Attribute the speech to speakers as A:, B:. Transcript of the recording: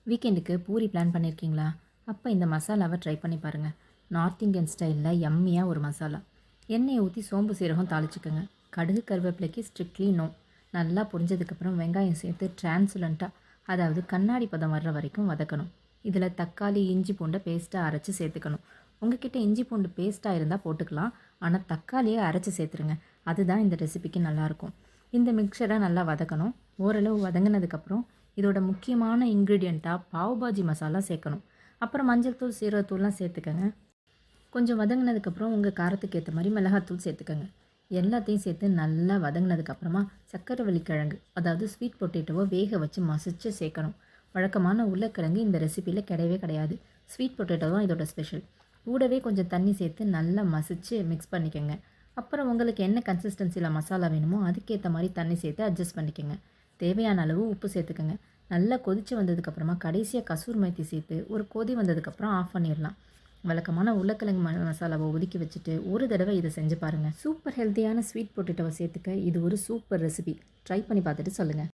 A: வீக்கெண்டுக்கு puri plan பண்ணியிருக்கீங்களா? அப்போ இந்த மசாலாவை ட்ரை பண்ணி பாருங்கள். நார்த் இந்தியன் ஸ்டைலில் யம்மியாக ஒரு மசாலா. எண்ணெயை ஊற்றி சோம்பு சீரகம் தாளிச்சுக்கோங்க. கடுகு கருவேப்பிலைக்கு ஸ்ட்ரிக்ட்லி நோ. நல்லா பொரிஞ்சதுக்கப்புறம் வெங்காயம் சேர்த்து டிரான்ஸ்லுலண்ட்டாக, அதாவது கண்ணாடி பதம் வர்ற வரைக்கும் வதக்கணும். இதில் தக்காளி இஞ்சி பூண்டை பேஸ்ட்டாக அரைச்சி சேர்த்துக்கணும். உங்ககிட்ட இஞ்சி பூண்டு பேஸ்ட்டாக இருந்தால் போட்டுக்கலாம். ஆனால் தக்காளியை அரைச்சி சேர்த்துருங்க. அதுதான் இந்த ரெசிபிக்கு நல்லாயிருக்கும். இந்த மிக்சரை நல்லா வதக்கணும். ஓரளவு வதங்கினதுக்கப்புறம் இதோட முக்கியமான இன்க்ரீடியண்ட்டாக பாவ் பாஜி மசாலா சேர்க்கணும். அப்புறம் மஞ்சள் தூள் சீரகத்தூள்லாம் சேர்த்துக்கங்க. கொஞ்சம் வதங்கினதுக்கப்புறம் உங்கள் காரத்துக்கு ஏற்ற மாதிரி மிளகாத்தூள் சேர்த்துக்கங்க. எல்லாத்தையும் சேர்த்து நல்லா வதங்கினதுக்கப்புறமா சக்கரவள்ளி கிழங்கு, அதாவது ஸ்வீட் பொட்டேட்டோவை வேக வச்சு மசிச்சு சேர்க்கணும். வழக்கமான உருளைக்கிழங்கு இந்த ரெசிப்பியில் கிடையவே கிடையாது. ஸ்வீட் பொட்டேட்டோ தான் இதோட ஸ்பெஷல். கூடவே கொஞ்சம் தண்ணி சேர்த்து நல்லா மசிச்சு மிக்ஸ் பண்ணிக்கோங்க. அப்புறம் உங்களுக்கு என்ன கன்சிஸ்டன்சியில் மசாலா வேணுமோ அதுக்கேற்ற மாதிரி தண்ணி சேர்த்து அட்ஜஸ்ட் பண்ணிக்கோங்க. தேவையான அளவு உப்பு சேர்த்துக்கோங்க. நல்லா கொதித்து வந்ததுக்கப்புறமா கடைசியாக கசூர் மேத்தி சேர்த்து ஒரு கொதி வந்ததுக்கப்புறம் ஆஃப் பண்ணிடலாம். வழக்கமான உருளைக்கிழங்கு மசாலாவை ஒதுக்கி வச்சுட்டு ஒரு தடவை இதை செஞ்சு பாருங்கள். சூப்பர் ஹெல்த்தியான ஸ்வீட் பொட்டேட்டோவை சேர்த்துக்க இது ஒரு சூப்பர் ரெசிபி. ட்ரை பண்ணி பார்த்துட்டு சொல்லுங்கள்.